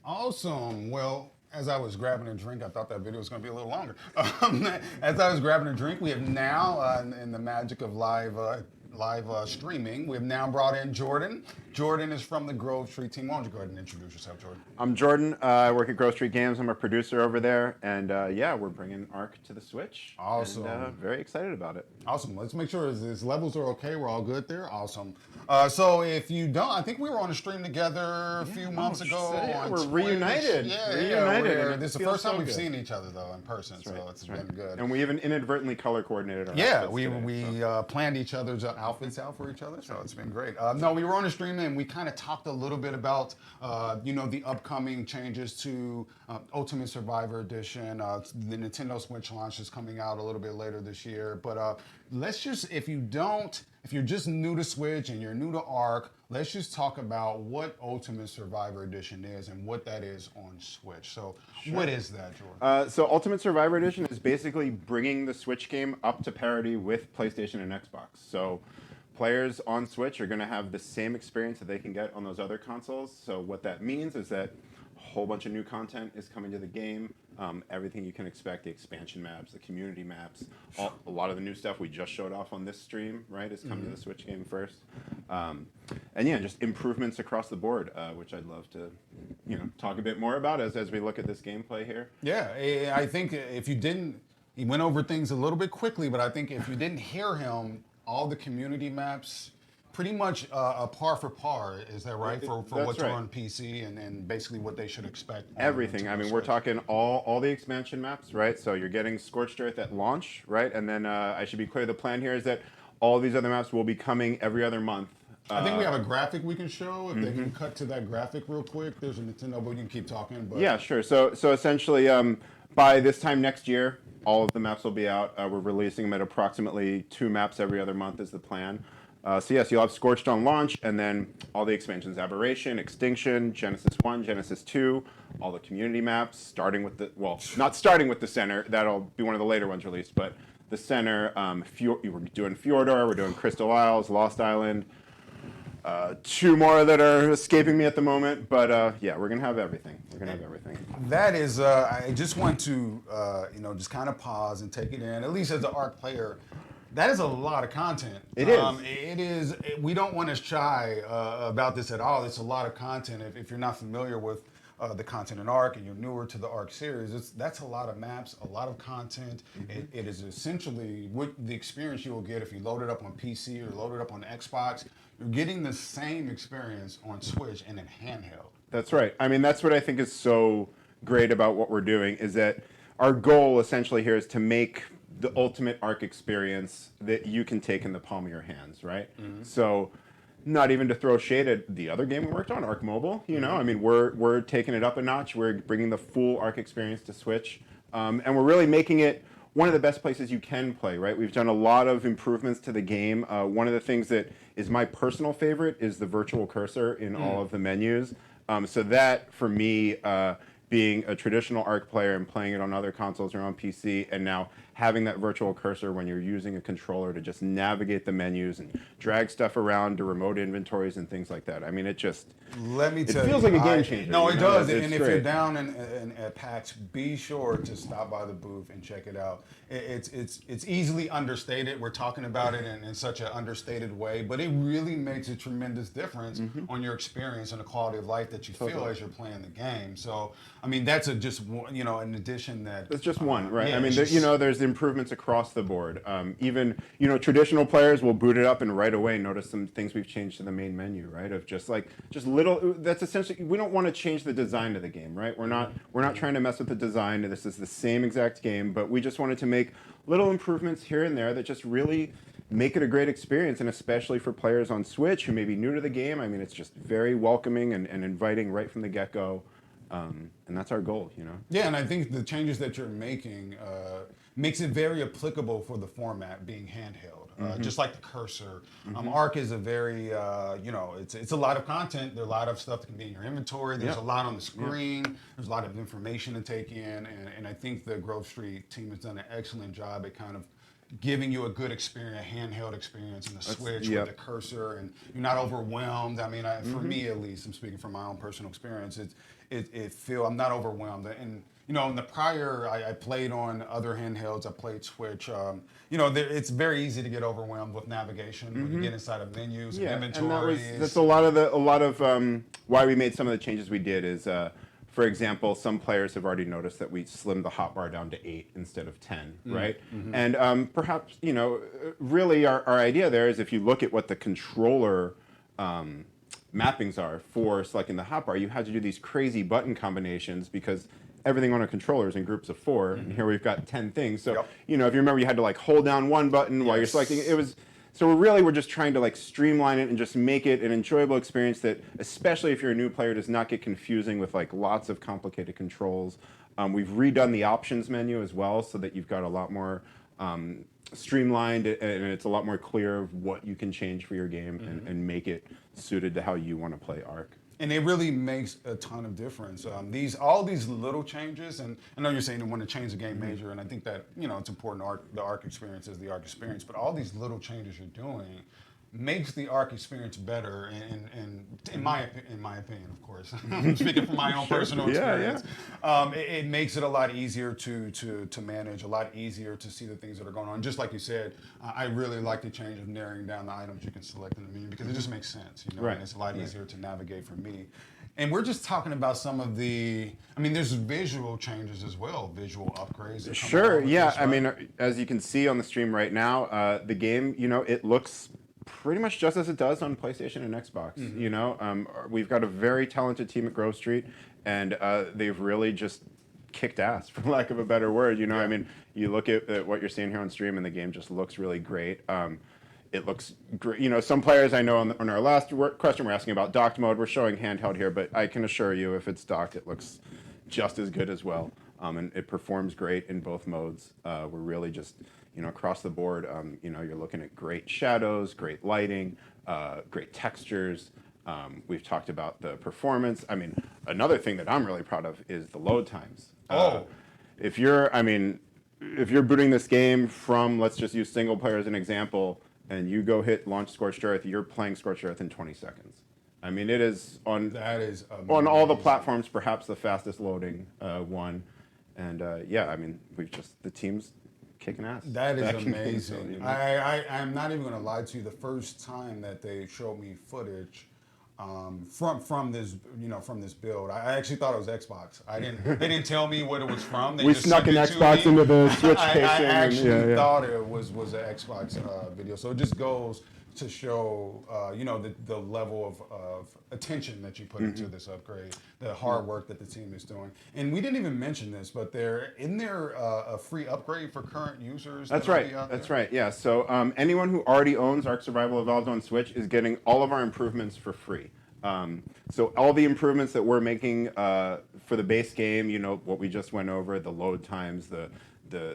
Awesome. Well, as I was grabbing a drink, I thought that video was going to be a little longer. As I was grabbing a drink, we have now, in the magic of live streaming, we have now brought in Jordan. Jordan is from the Grove Street team. Why don't you go ahead and introduce yourself, Jordan? I'm Jordan. I work at Grove Street Games. I'm a producer over there, and yeah, we're bringing Ark to the Switch. Awesome. And, very excited about it. Awesome. Let's make sure his levels are okay. We're all good there. Awesome. So if you don't, I think we were on a stream together a few months ago. Yeah, on we're Twitch. reunited. Reunited. This is the feels first time so we've good. seen each other though in person, so it's been good. And we even inadvertently color coordinated our Yeah, outfits we today, planned each other's outfits out for each other, so it's been great. No, we were on a stream and we kind of talked a little bit about the upcoming changes to Ultimate Survivor Edition. The Nintendo Switch launch is coming out a little bit later this year, but let's just if you're just new to Switch and you're new to Ark, let's just talk about what Ultimate Survivor Edition is and what that is on Switch. So, what is that, Jordan? So Ultimate Survivor Edition is basically bringing the Switch game up to parity with PlayStation and Xbox. So players on Switch are going to have the same experience that they can get on those other consoles. So what that means is that a whole bunch of new content is coming to the game. Everything you can expect, the expansion maps, the community maps, a lot of the new stuff we just showed off on this stream, right, is coming to the Switch game first. And yeah, just improvements across the board, which I'd love to, talk a bit more about as we look at this gameplay here. Yeah, I think if you didn't, he went over things a little bit quickly, but I think if you didn't hear him, all the community maps, pretty much a par for par, is that right? For what's right. on PC and basically what they should expect. Everything. I mean, we're talking all the expansion maps, right? So you're getting Scorched Earth at launch, right? And then I should be clear, the plan here is that all these other maps will be coming every other month. I think we have a graphic we can show. If they can cut to that graphic real quick. There's a Nintendo, but you can keep talking. But Yeah, sure. So essentially, by this time next year, all of the maps will be out. We're releasing them at approximately 2 maps every other month is the plan. So yes, you'll have Scorched on launch, and then all the expansions: Aberration, Extinction, Genesis 1, Genesis 2, all the community maps, starting with not starting with the center. That'll be one of the later ones released, but the center. We're doing Fjordor, we're doing Crystal Isles, Lost Island. 2 more that are escaping me at the moment, but yeah, we're gonna have everything. that is, I just want to, just kind of pause and take it in. At least as an Ark player, that is a lot of content. It is. It is. We don't want to shy about this at all. It's a lot of content. If you're not familiar with the content in Ark and you're newer to the Ark series, that's a lot of maps, a lot of content. It is essentially what the experience you will get if you load it up on PC or load it up on Xbox. You're getting the same experience on Switch and in handheld. That's right. I mean, that's what I think is so great about what we're doing, is that our goal essentially here is to make the ultimate Ark experience that you can take in the palm of your hands, right? So not even to throw shade at the other game we worked on, Ark Mobile, I mean, we're taking it up a notch. We're bringing the full Ark experience to Switch, and we're really making it one of the best places you can play, right? We've done a lot of improvements to the game. One of the things that is my personal favorite is the virtual cursor in all of the menus. So that, for me, being a traditional Ark player and playing it on other consoles or on PC, and now having that virtual cursor when you're using a controller to just navigate the menus and drag stuff around to remote inventories and things like that. I mean, it feels like a game changer. No, it does. And if great. you're down at PAX, be sure to stop by the booth and check it out. It's easily understated. We're talking about it in such an understated way, but it really makes a tremendous difference on your experience and the quality of life that you feel as you're playing the game. So, I mean, that's just an addition that. It's just one, right? Yeah, I mean, there's improvements across the board. Even, traditional players will boot it up and right away notice some things we've changed to the main menu, right? Of just little, that's essentially, we don't want to change the design of the game, right? We're not trying to mess with the design. This is the same exact game, but we just wanted to make little improvements here and there that just really make it a great experience, and especially for players on Switch who may be new to the game. I mean, it's just very welcoming and inviting right from the get-go. And that's our goal, Yeah, and I think the changes that you're making makes it very applicable for the format being handheld. Just like the cursor. Ark is a very, it's a lot of content. There's a lot of stuff that can be in your inventory. There's a lot on the screen. There's a lot of information to take in. And I think the Grove Street team has done an excellent job at kind of giving you a good experience, a handheld experience, and the Switch yep. with the cursor, and you're not overwhelmed. I mean, for me at least, I'm speaking from my own personal experience. I'm not overwhelmed. And you know, in the prior, I played on other handhelds. I played Switch. You know, it's very easy to get overwhelmed with navigation when you get inside of menus and inventories. And that's a lot of why we made some of the changes we did is. For example, some players have already noticed that we slimmed the hotbar down to 8 instead of 10, right? And perhaps, you know, really our idea there is if you look at what the controller mappings are for selecting the hotbar, you had to do these crazy button combinations because everything on a controller is in groups of 4, and here we've got 10 things. So, you know, if you remember, you had to like hold down one button while you're selecting it. So we're just trying to like streamline it and just make it an enjoyable experience that, especially if you're a new player, does not get confusing with like lots of complicated controls. We've redone the options menu as well so that you've got a lot more streamlined and it's a lot more clear of what you can change for your game and make it suited to how you want to play Ark. And it really makes a ton of difference. All these little changes, and I know you're saying you want to change the game major, and I think that, you know, it's important. The Ark experience is the Ark experience, but all these little changes you're doing makes the Ark experience better. And in my opinion, of course, I'm speaking from my own personal experience. It makes it a lot easier to manage, a lot easier to see the things that are going on. Just like you said, I really like the change of narrowing down the items you can select in the menu because it just makes sense, you know, and it's a lot easier to navigate for me. And we're just talking about some of there's visual changes as well, visual upgrades. Sure, yeah. This, right? I mean, as you can see on the stream right now, the game, you know, it looks pretty much just as it does on PlayStation and Xbox. You know, we've got a very talented team at Grove Street, and they've really just kicked ass, for lack of a better word. You know, I mean, you look at what you're seeing here on stream, and the game just looks really great. It looks great. You know, some players I know on our last question were asking about docked mode. We're showing handheld here, but I can assure you, if it's docked, it looks just as good as well. And it performs great in both modes. We're really just, you know, across the board, you know, you're looking at great shadows, great lighting, great textures. We've talked about the performance. I mean, another thing that I'm really proud of is the load times. If you're booting this game from, let's just use single player as an example, and you go hit launch Scorched Earth, you're playing Scorched Earth in 20 seconds. I mean, it is on all the platforms, perhaps the fastest loading one. And yeah, I mean, the team's kicking ass. That is amazing. So, you know. I'm not even going to lie to you. The first time that they showed me footage from this build, I actually thought it was Xbox. They didn't tell me what it was from. We snuck an Xbox into the Switch casing. I actually thought it was an Xbox video. So it just goes to show, the level of attention that you put into this upgrade, the hard work that the team is doing. And we didn't even mention this, but isn't there a free upgrade for current users? That's right. That's right. Yeah. So anyone who already owns Ark Survival Evolved on Switch is getting all of our improvements for free. So all the improvements that we're making for the base game, you know, what we just went over, the load times, the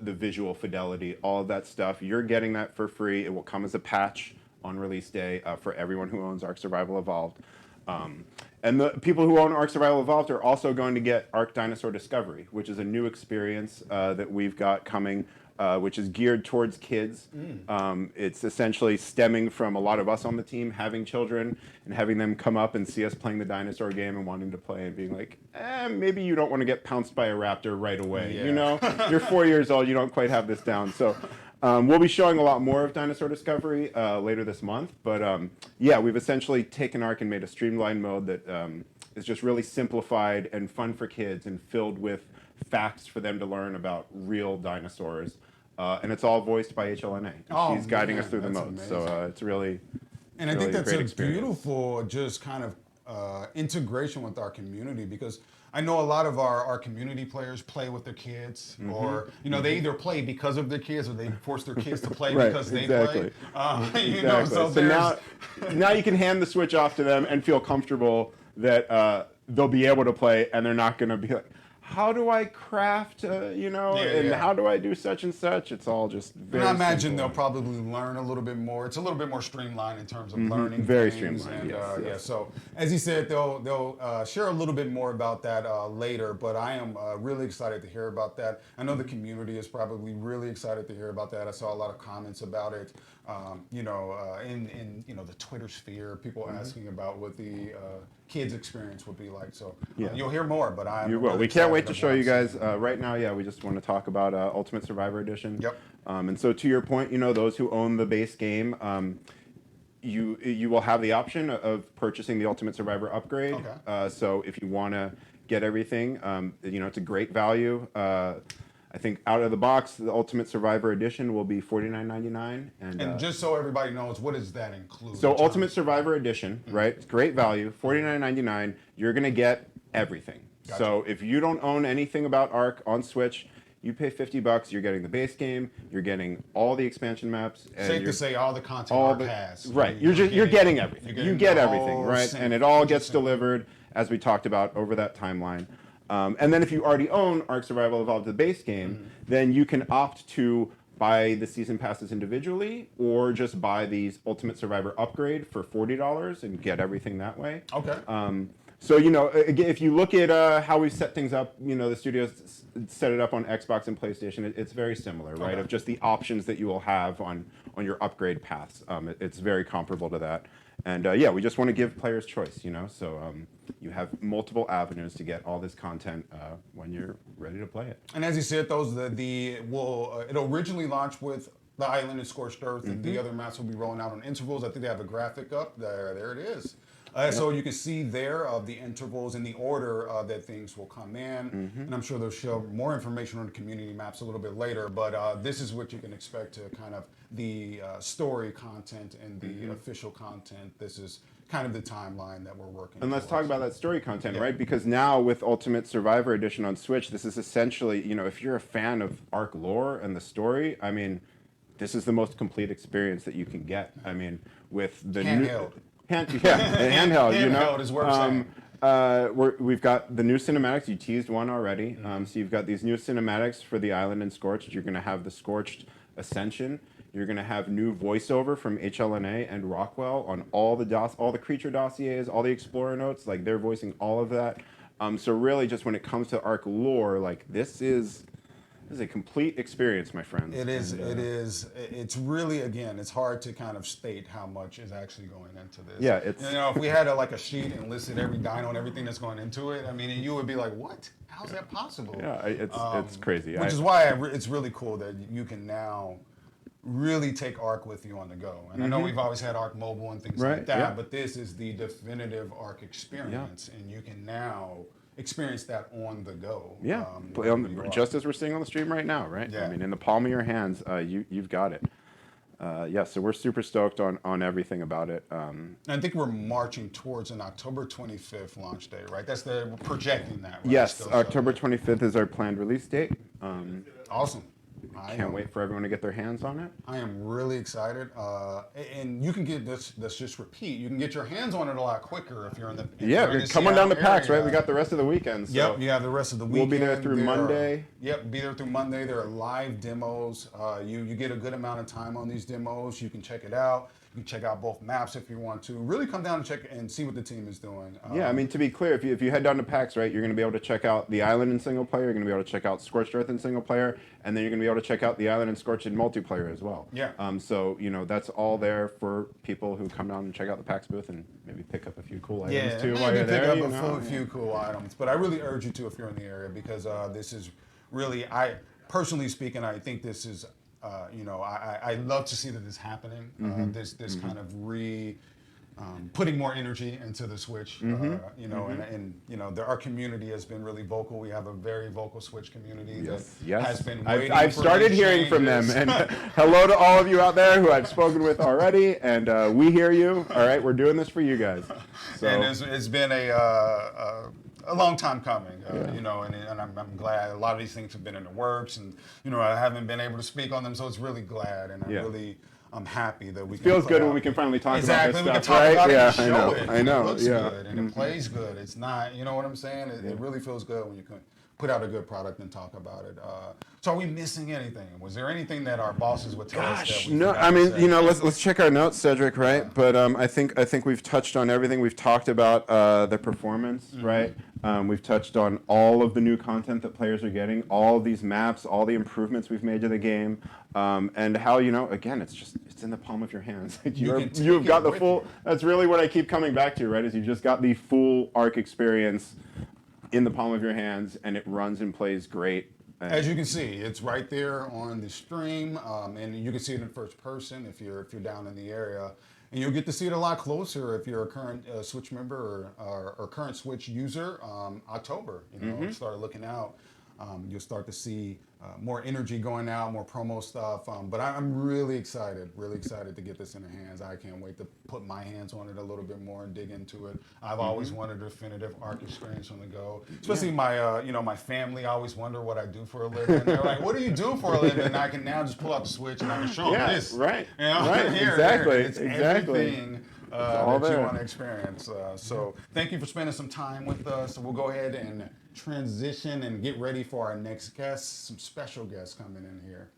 visual fidelity, all of that stuff, you're getting that for free. It will come as a patch on release day for everyone who owns Ark Survival Evolved. And the people who own Ark Survival Evolved are also going to get Ark Dinosaur Discovery, which is a new experience that we've got coming, which is geared towards kids. It's essentially stemming from a lot of us on the team having children and having them come up and see us playing the dinosaur game and wanting to play and being like, maybe you don't want to get pounced by a raptor right away. You know, you're 4 years old, you don't quite have this down. So we'll be showing a lot more of Dinosaur Discovery later this month. But yeah, we've essentially taken Ark and made a streamlined mode that is just really simplified and fun for kids and filled with facts for them to learn about real dinosaurs. And it's all voiced by HLNA. She's guiding us through the modes. So it's really And I think that's a beautiful just kind of integration with our community, because I know a lot of our community players play with their kids, or they either play because of their kids, or they force their kids to play because they play. So now you can hand the Switch off to them and feel comfortable that they'll be able to play, and they're not going to be like, how do I craft, and how do I do such and such? It's all just very And I imagine simple. they'll probably learn a little bit more. It's a little bit more streamlined in terms of learning. Very things. streamlined, And, yes. So as he said, they'll share a little bit more about that later. But I am really excited to hear about that. I know the community is probably really excited to hear about that. I saw a lot of comments about it. In the Twitter sphere, people asking about what the kids' experience would be like. So you'll hear more. But You will. We can't wait to show you guys. Right now, we just want to talk about Ultimate Survivor Edition. Yep. And so to your point, those who own the base game, you will have the option of purchasing the Ultimate Survivor upgrade. Okay. So if you want to get everything, it's a great value. I think out of the box, the Ultimate Survivor Edition will be $49.99. And just so everybody knows, what does that include? So Ultimate Survivor Edition, right? It's great value, $49.99. You're going to get everything. Gotcha. So if you don't own anything about Ark on Switch, you pay $50. You're getting the base game. You're getting all the expansion maps. And Safe to say, all the content Ark has. Right. You're getting everything. You get everything, right? And it all gets delivered, as we talked about, over that timeline. And then if you already own Ark Survival Evolved, the base game, then you can opt to buy the season passes individually or just buy the Ultimate Survivor upgrade for $40 and get everything that way. Okay. So, again, if you look at how we set things up, the studios set it up on Xbox and PlayStation, it's very similar, right? Okay. Of just the options that you will have on your upgrade paths. It's very comparable to that. And we just want to give players choice, so you have multiple avenues to get all this content when you're ready to play it. And as you said, it'll originally launch with the Island and Scorched Earth, and the other maps will be rolling out on intervals. I think they have a graphic up there. There it is. So you can see there the intervals and the order that things will come in. And I'm sure they'll show more information on the community maps a little bit later. But this is what you can expect to kind of the story content and the official content. This is kind of the timeline that we're working And let's towards. talk about that story content, right? Because now with Ultimate Survivor Edition on Switch, this is essentially, if you're a fan of Ark lore and the story, I mean, this is the most complete experience that you can get. I mean, with the Handheld. Handheld, Handheld is what I'm saying. We've got the new cinematics. You teased one already. So you've got these new cinematics for the Island and Scorched. You're going to have the Scorched Ascension. You're going to have new voiceover from HLNA and Rockwell on all the creature dossiers, all the Explorer notes. Like, they're voicing all of that. So really, just when it comes to Ark lore, like, this is a complete experience, my friends. It is. It's really, again, it's hard to kind of state how much is actually going into this. Yeah, it's if we had a sheet and listed every dino and everything that's going into it, I mean, and you would be like, what? How's that possible? Yeah, it's crazy. Which is why it's really cool that you can now really take Ark with you on the go. And I know we've always had Ark Mobile and things like that, but this is the definitive Ark experience, and you can now experience that on the go. Yeah, just as we're seeing on the stream right now, right? Yeah. I mean, in the palm of your hands, you've got it. So we're super stoked on everything about it. And I think we're marching towards an October 25th launch date, right? We're projecting that, right? Yes, Still, October 25th is our planned release date. Awesome. Can't wait for everyone to get their hands on it. I am really excited. And you can get this, let's just repeat, you can get your hands on it a lot quicker if you're in the Come on down to PAX, area. right? We got the rest of the weekend. So Yep, you have the rest of the weekend. We'll be there through Monday. Be there through Monday. There are live demos. You get a good amount of time on these demos. You can check it out. You can check out both maps if you want to. Really come down and check and see what the team is doing. I mean, to be clear, if you head down to PAX, right, you're going to be able to check out the Island in single player. You're going to be able to check out Scorched Earth in single player, and then you're going to be able to check out the Island and Scorched in multiplayer as well. Yeah. So that's all there for people who come down and check out the PAX booth and maybe pick up a few cool items too while you're there. Pick up a few cool items. But I really urge you to if you're in the area, because this is really, personally speaking, I think this is. I love to see that this happening. This kind of putting more energy into the Switch. And our community has been really vocal. We have a very vocal Switch community that has been waiting. I've started hearing from them, and hello to all of you out there who I've spoken with already. And we hear you. All right, we're doing this for you guys. So. And it's been a long time coming, and I'm glad a lot of these things have been in the works, and I haven't been able to speak on them, so it's really glad, and I'm happy that we. Feels good when we can finally talk about this we can stuff, talk right? about it and I know. show it. I know. It looks Yeah. good and it plays good. It's not, you know what I'm saying? It really feels good when you can put out a good product and talk about it. So are we missing anything? Was there anything that our bosses would tell us that we No, forgot I to mean, say? let's check our notes, Cedric, right? But I think we've touched on everything. We've talked about the performance, right? We've touched on all of the new content that players are getting, all of these maps, all the improvements we've made to the game, and how again, it's in the palm of your hands. Like you've got the full. That's really what I keep coming back to, right? Is you've just got the full Ark experience in the palm of your hands, and it runs and plays great. As you can see, it's right there on the stream, and you can see it in first person if you're down in the area, and you'll get to see it a lot closer if you're a current Switch member or current Switch user. October, start looking out. You'll start to see more energy going out, more promo stuff. But I'm really excited to get this in the hands. I can't wait to put my hands on it a little bit more and dig into it. I've always wanted a definitive Ark experience on the go. Especially my, my family always wonder what I do for a living. They're like, "What do you do for a living?" And I can now just pull out the Switch and I can show them this. Right. Right. Exactly. It's everything that you there. want to experience. So thank you for spending some time with us. We'll go ahead and transition and get ready for our next guest. Some special guests coming in here.